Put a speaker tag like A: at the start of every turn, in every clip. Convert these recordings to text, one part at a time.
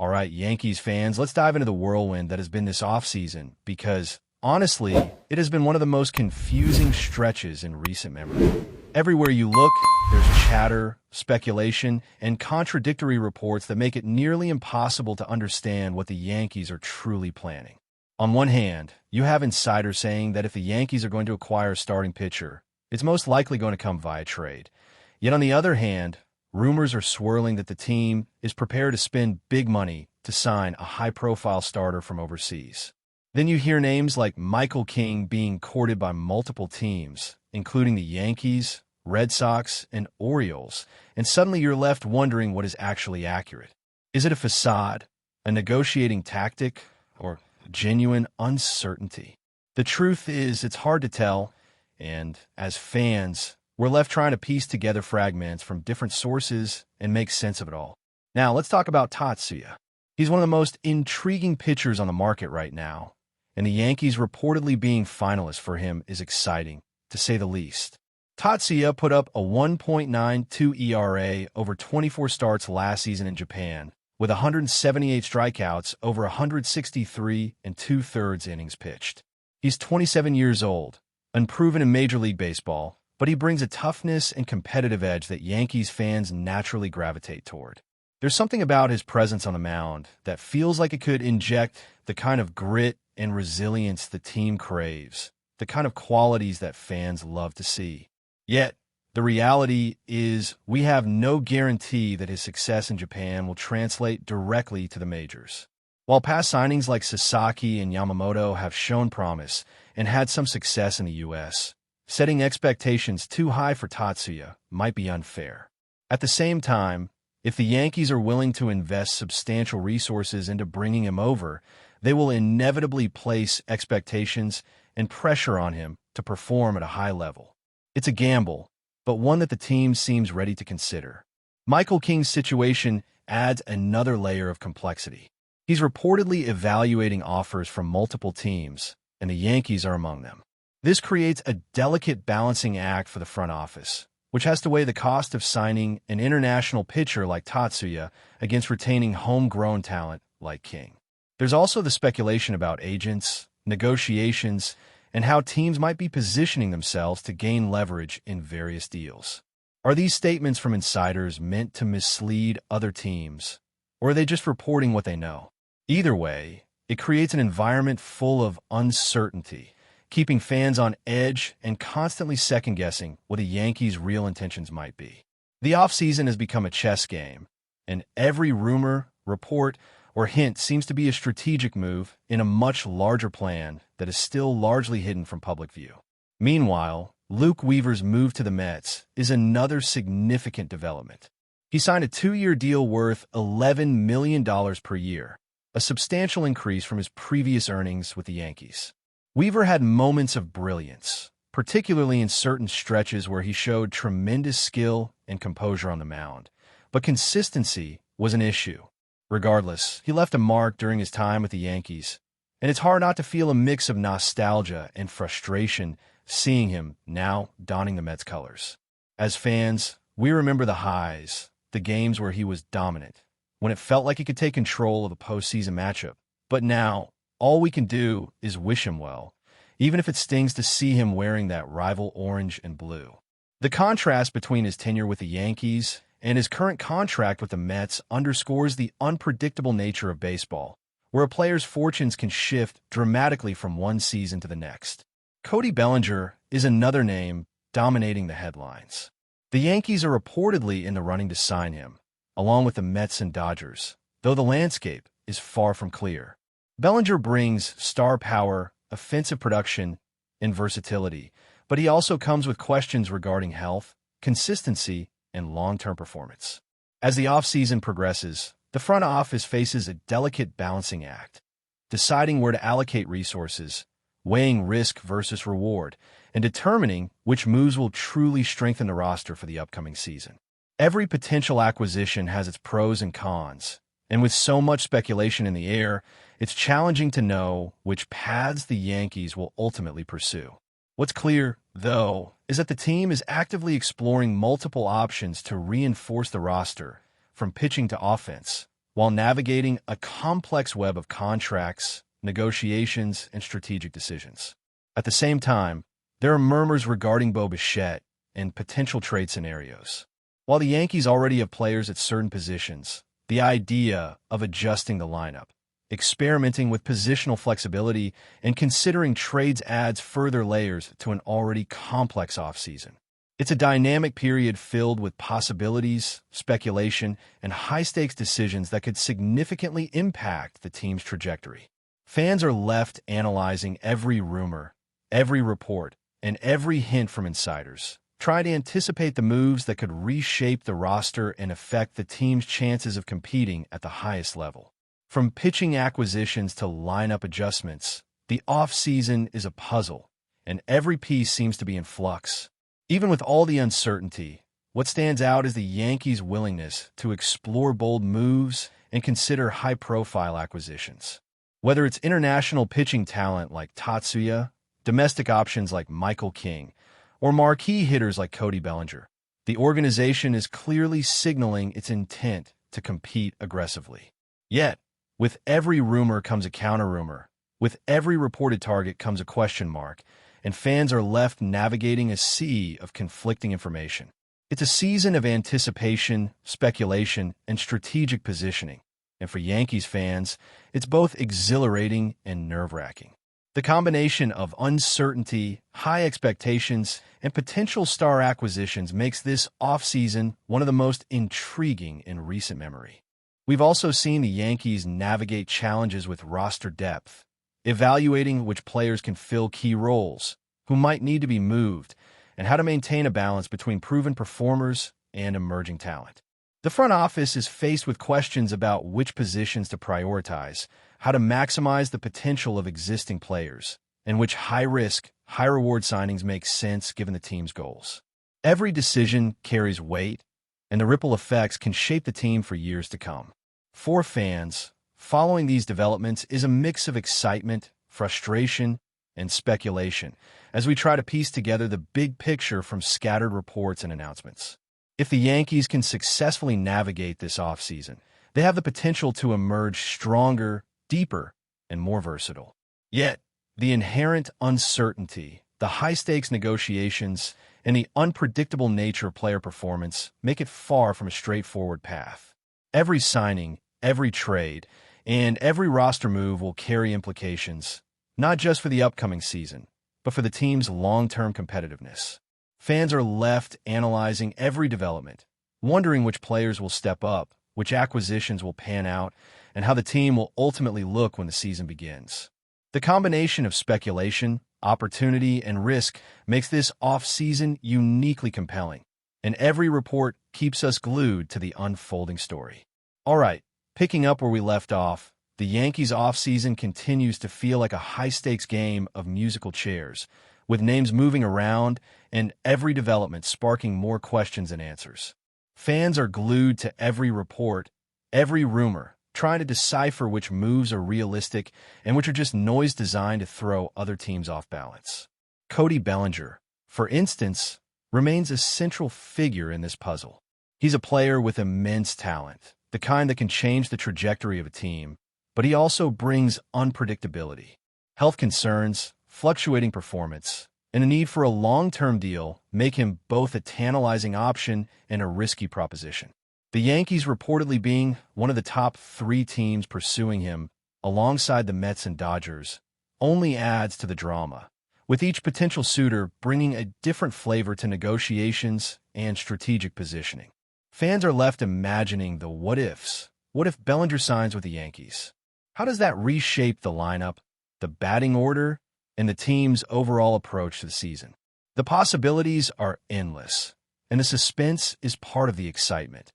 A: All right, Yankees fans, let's dive into the whirlwind that has been this offseason because, honestly, it has been one of the most confusing stretches in recent memory. Everywhere you look, there's chatter, speculation, and contradictory reports that make it nearly impossible to understand what the Yankees are truly planning. On one hand, you have insiders saying that if the Yankees are going to acquire a starting pitcher, it's most likely going to come via trade. Yet on the other hand, rumors are swirling that the team is prepared to spend big money to sign a high-profile starter from overseas. Then you hear names like Michael King being courted by multiple teams, including the Yankees, Red Sox, and Orioles, and suddenly you're left wondering what is actually accurate. Is it a facade, a negotiating tactic, or genuine uncertainty? The truth is, it's hard to tell, and as fans, we're left trying to piece together fragments from different sources and make sense of it all. Now, let's talk about Tatsuya. He's one of the most intriguing pitchers on the market right now, and the Yankees reportedly being finalists for him is exciting, to say the least. Tatsuya put up a 1.92 ERA over 24 starts last season in Japan, with 178 strikeouts over 163 and two-thirds innings pitched. He's 27 years old, unproven in Major League Baseball, but he brings a toughness and competitive edge that Yankees fans naturally gravitate toward. There's something about his presence on the mound that feels like it could inject the kind of grit and resilience the team craves, the kind of qualities that fans love to see. Yet, the reality is we have no guarantee that his success in Japan will translate directly to the majors. While past signings like Sasaki and Yamamoto have shown promise and had some success in the U.S., setting expectations too high for Tatsuya might be unfair. At the same time, if the Yankees are willing to invest substantial resources into bringing him over, they will inevitably place expectations and pressure on him to perform at a high level. It's a gamble, but one that the team seems ready to consider. Michael King's situation adds another layer of complexity. He's reportedly evaluating offers from multiple teams, and the Yankees are among them. This creates a delicate balancing act for the front office, which has to weigh the cost of signing an international pitcher like Tatsuya against retaining homegrown talent like King. There's also the speculation about agents, negotiations, and how teams might be positioning themselves to gain leverage in various deals. Are these statements from insiders meant to mislead other teams, or are they just reporting what they know? Either way, it creates an environment full of uncertainty, keeping fans on edge and constantly second-guessing what the Yankees' real intentions might be. The offseason has become a chess game, and every rumor, report, or hint seems to be a strategic move in a much larger plan that is still largely hidden from public view. Meanwhile, Luke Weaver's move to the Mets is another significant development. He signed a 2-year deal worth $11 million per year, a substantial increase from his previous earnings with the Yankees. Weaver had moments of brilliance, particularly in certain stretches where he showed tremendous skill and composure on the mound, but consistency was an issue. Regardless, he left a mark during his time with the Yankees, and it's hard not to feel a mix of nostalgia and frustration seeing him now donning the Mets colors. As fans, we remember the highs, the games where he was dominant, when it felt like he could take control of a postseason matchup. But now, all we can do is wish him well, even if it stings to see him wearing that rival orange and blue. The contrast between his tenure with the Yankees and his current contract with the Mets underscores the unpredictable nature of baseball, where a player's fortunes can shift dramatically from one season to the next. Cody Bellinger is another name dominating the headlines. The Yankees are reportedly in the running to sign him, along with the Mets and Dodgers, though the landscape is far from clear. Bellinger brings star power, offensive production, and versatility, but he also comes with questions regarding health, consistency, and long-term performance. As the offseason progresses, the front office faces a delicate balancing act, deciding where to allocate resources, weighing risk versus reward, and determining which moves will truly strengthen the roster for the upcoming season. Every potential acquisition has its pros and cons, and with so much speculation in the air, it's challenging to know which paths the Yankees will ultimately pursue. What's clear, though, is that the team is actively exploring multiple options to reinforce the roster, from pitching to offense, while navigating a complex web of contracts, negotiations, and strategic decisions. At the same time, there are murmurs regarding Bo Bichette and potential trade scenarios. While the Yankees already have players at certain positions, the idea of adjusting the lineup, experimenting with positional flexibility, and considering trades adds further layers to an already complex offseason. It's a dynamic period filled with possibilities, speculation, and high-stakes decisions that could significantly impact the team's trajectory. Fans are left analyzing every rumor, every report, and every hint from insiders, trying to anticipate the moves that could reshape the roster and affect the team's chances of competing at the highest level. From pitching acquisitions to lineup adjustments, the offseason is a puzzle, and every piece seems to be in flux. Even with all the uncertainty, what stands out is the Yankees' willingness to explore bold moves and consider high-profile acquisitions. Whether it's international pitching talent like Tatsuya, domestic options like Michael King, or marquee hitters like Cody Bellinger, the organization is clearly signaling its intent to compete aggressively. Yet, with every rumor comes a counter-rumor. With every reported target comes a question mark, and fans are left navigating a sea of conflicting information. It's a season of anticipation, speculation, and strategic positioning. And for Yankees fans, it's both exhilarating and nerve-wracking. The combination of uncertainty, high expectations, and potential star acquisitions makes this offseason one of the most intriguing in recent memory. We've also seen the Yankees navigate challenges with roster depth, evaluating which players can fill key roles, who might need to be moved, and how to maintain a balance between proven performers and emerging talent. The front office is faced with questions about which positions to prioritize, how to maximize the potential of existing players, and which high-risk, high-reward signings make sense given the team's goals. Every decision carries weight, and the ripple effects can shape the team for years to come. For fans, following these developments is a mix of excitement, frustration, and speculation as we try to piece together the big picture from scattered reports and announcements. If the Yankees can successfully navigate this offseason, they have the potential to emerge stronger, deeper, and more versatile. Yet, the inherent uncertainty, the high-stakes negotiations, and the unpredictable nature of player performance make it far from a straightforward path. Every signing, every trade, and every roster move will carry implications, not just for the upcoming season, but for the team's long-term competitiveness. Fans are left analyzing every development, wondering which players will step up, which acquisitions will pan out, and how the team will ultimately look when the season begins. The combination of speculation, opportunity, and risk makes this offseason uniquely compelling, and every report keeps us glued to the unfolding story. All right, picking up where we left off, the Yankees' offseason continues to feel like a high-stakes game of musical chairs, with names moving around and every development sparking more questions than answers. Fans are glued to every report, every rumor, trying to decipher which moves are realistic and which are just noise designed to throw other teams off balance. Cody Bellinger, for instance, remains a central figure in this puzzle. He's a player with immense talent, the kind that can change the trajectory of a team, but he also brings unpredictability. Health concerns, fluctuating performance, and a need for a long-term deal make him both a tantalizing option and a risky proposition. The Yankees reportedly being one of the top 3 teams pursuing him, alongside the Mets and Dodgers, only adds to the drama, with each potential suitor bringing a different flavor to negotiations and strategic positioning. Fans are left imagining the what-ifs. What if Bellinger signs with the Yankees? How does that reshape the lineup, the batting order, and the team's overall approach to the season? The possibilities are endless, and the suspense is part of the excitement,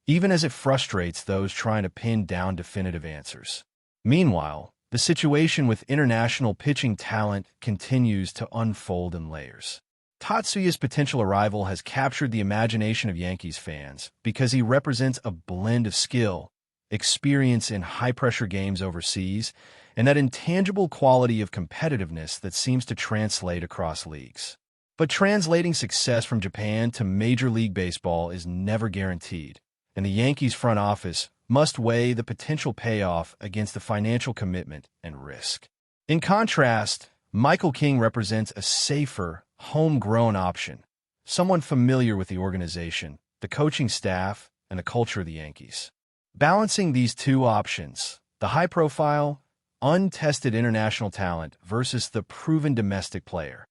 A: even as it frustrates those trying to pin down definitive answers. Meanwhile, the situation with international pitching talent continues to unfold in layers. Tatsuya's potential arrival has captured the imagination of Yankees fans because he represents a blend of skill, experience in high-pressure games overseas, and that intangible quality of competitiveness that seems to translate across leagues. But translating success from Japan to Major League Baseball is never guaranteed, and the Yankees front office must weigh the potential payoff against the financial commitment and risk. In contrast, Michael King represents a safer, homegrown option, someone familiar with the organization, the coaching staff, and the culture of the Yankees. Balancing these two options, the high-profile, untested international talent versus the proven domestic player,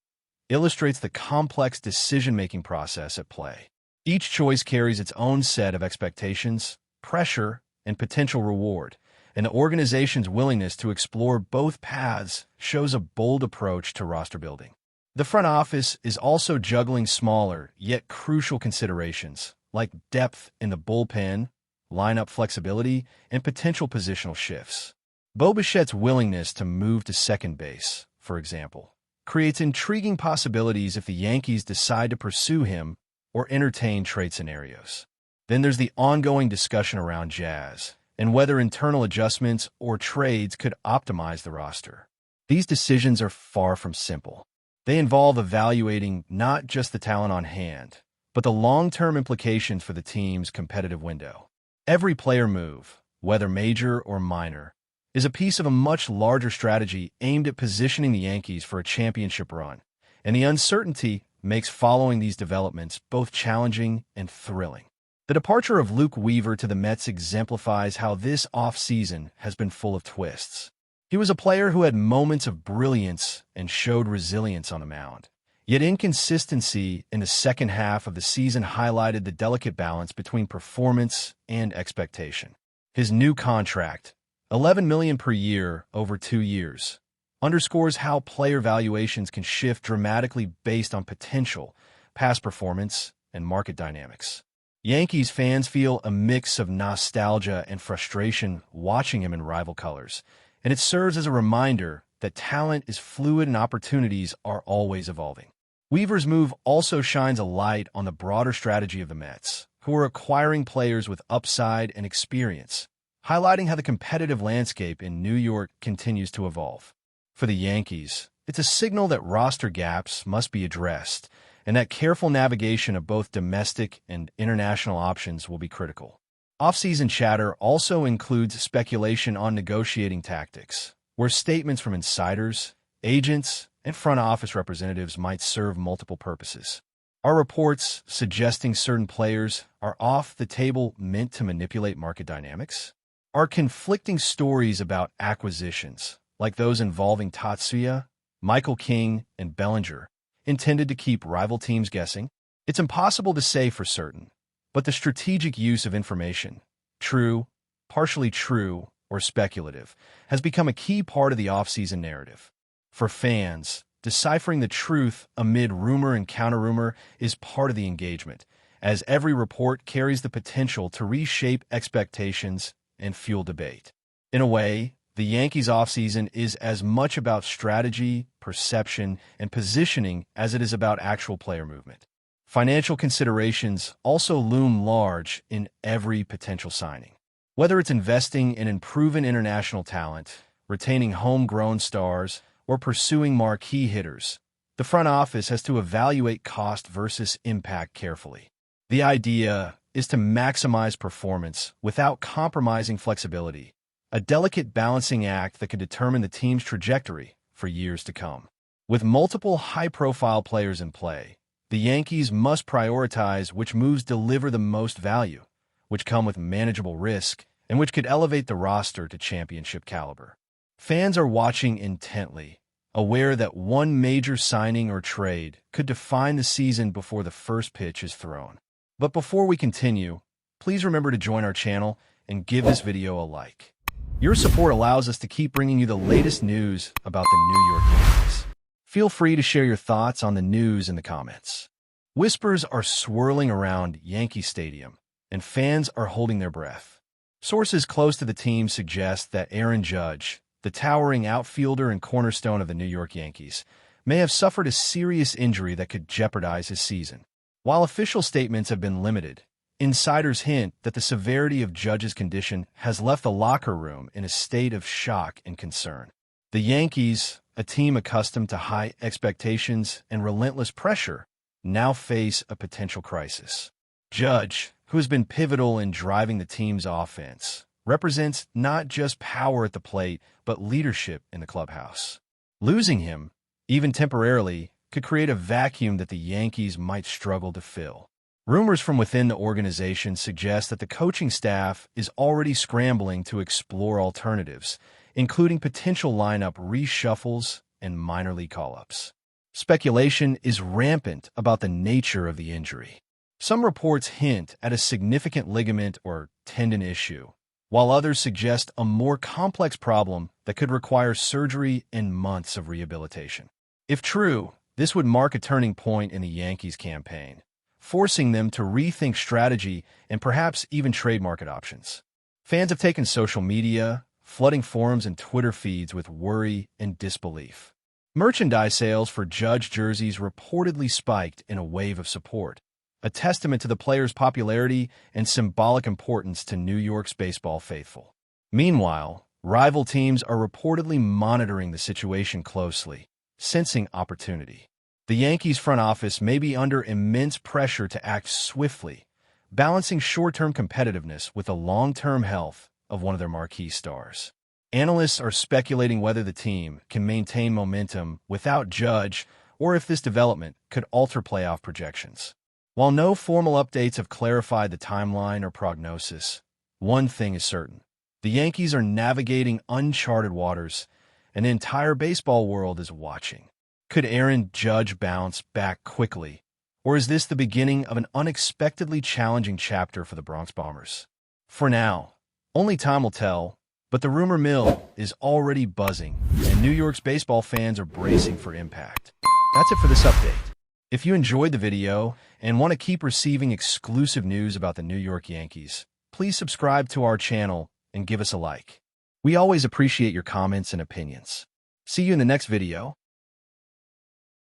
A: illustrates the complex decision-making process at play. Each choice carries its own set of expectations, pressure, and potential reward, and the organization's willingness to explore both paths shows a bold approach to roster building. The front office is also juggling smaller, yet crucial considerations, like depth in the bullpen, lineup flexibility, and potential positional shifts. Bo Bichette's willingness to move to second base, for example, creates intriguing possibilities if the Yankees decide to pursue him or entertain trade scenarios. Then there's the ongoing discussion around Jazz and whether internal adjustments or trades could optimize the roster. These decisions are far from simple. They involve evaluating not just the talent on hand, but the long-term implications for the team's competitive window. Every player move, whether major or minor, is a piece of a much larger strategy aimed at positioning the Yankees for a championship run, and the uncertainty makes following these developments both challenging and thrilling. The departure of Luke Weaver to the Mets exemplifies how this offseason has been full of twists. He was a player who had moments of brilliance and showed resilience on the mound. Yet inconsistency in the second half of the season highlighted the delicate balance between performance and expectation. His new contract, $11 million per year over 2 years, underscores how player valuations can shift dramatically based on potential, past performance, and market dynamics. Yankees fans feel a mix of nostalgia and frustration watching him in rival colors, and it serves as a reminder that talent is fluid and opportunities are always evolving. Weaver's move also shines a light on the broader strategy of the Mets, who are acquiring players with upside and experience, highlighting how the competitive landscape in New York continues to evolve. For the Yankees, it's a signal that roster gaps must be addressed, and that careful navigation of both domestic and international options will be critical. Offseason chatter also includes speculation on negotiating tactics, where statements from insiders, agents, and front office representatives might serve multiple purposes. Are reports suggesting certain players are off the table meant to manipulate market dynamics? Are conflicting stories about acquisitions, like those involving Tatsuya, Michael King, and Bellinger, intended to keep rival teams guessing? It's impossible to say for certain, but the strategic use of information, true, partially true, or speculative, has become a key part of the offseason narrative. For fans, deciphering the truth amid rumor and counter-rumor is part of the engagement, as every report carries the potential to reshape expectations and fuel debate. In a way, the Yankees' offseason is as much about strategy, perception, and positioning as it is about actual player movement. Financial considerations also loom large in every potential signing. Whether it's investing in proven international talent, retaining homegrown stars, or pursuing marquee hitters, the front office has to evaluate cost versus impact carefully. The idea is to maximize performance without compromising flexibility, a delicate balancing act that could determine the team's trajectory for years to come. With multiple high-profile players in play, the Yankees must prioritize which moves deliver the most value, which come with manageable risk, and which could elevate the roster to championship caliber. Fans are watching intently, aware that one major signing or trade could define the season before the first pitch is thrown. But before we continue, please remember to join our channel and give this video a like. Your support allows us to keep bringing you the latest news about the New York Yankees. Feel free to share your thoughts on the news in the comments. Whispers are swirling around Yankee Stadium, and fans are holding their breath. Sources close to the team suggest that Aaron Judge, the towering outfielder and cornerstone of the New York Yankees, may have suffered a serious injury that could jeopardize his season. While official statements have been limited, insiders hint that the severity of Judge's condition has left the locker room in a state of shock and concern. The Yankees, a team accustomed to high expectations and relentless pressure, now face a potential crisis. Judge, who has been pivotal in driving the team's offense, represents not just power at the plate, but leadership in the clubhouse. Losing him, even temporarily, could create a vacuum that the Yankees might struggle to fill. Rumors from within the organization suggest that the coaching staff is already scrambling to explore alternatives, including potential lineup reshuffles and minor league call-ups. Speculation is rampant about the nature of the injury. Some reports hint at a significant ligament or tendon issue, while others suggest a more complex problem that could require surgery and months of rehabilitation. If true, this would mark a turning point in the Yankees' campaign, forcing them to rethink strategy and perhaps even trade market options. Fans have taken social media, flooding forums and Twitter feeds with worry and disbelief. Merchandise sales for Judge jerseys reportedly spiked in a wave of support, a testament to the player's popularity and symbolic importance to New York's baseball faithful. Meanwhile, rival teams are reportedly monitoring the situation closely, sensing opportunity. The Yankees front office may be under immense pressure to act swiftly, balancing short-term competitiveness with the long-term health of one of their marquee stars. Analysts are speculating whether the team can maintain momentum without Judge or if this development could alter playoff projections. While no formal updates have clarified the timeline or prognosis, one thing is certain. The Yankees are navigating uncharted waters, and the entire baseball world is watching. Could Aaron Judge bounce back quickly, or is this the beginning of an unexpectedly challenging chapter for the Bronx Bombers? For now, only time will tell, but the rumor mill is already buzzing, and New York's baseball fans are bracing for impact. That's it for this update. If you enjoyed the video and want to keep receiving exclusive news about the New York Yankees, please subscribe to our channel and give us a like. We always appreciate your comments and opinions. See you in the next video.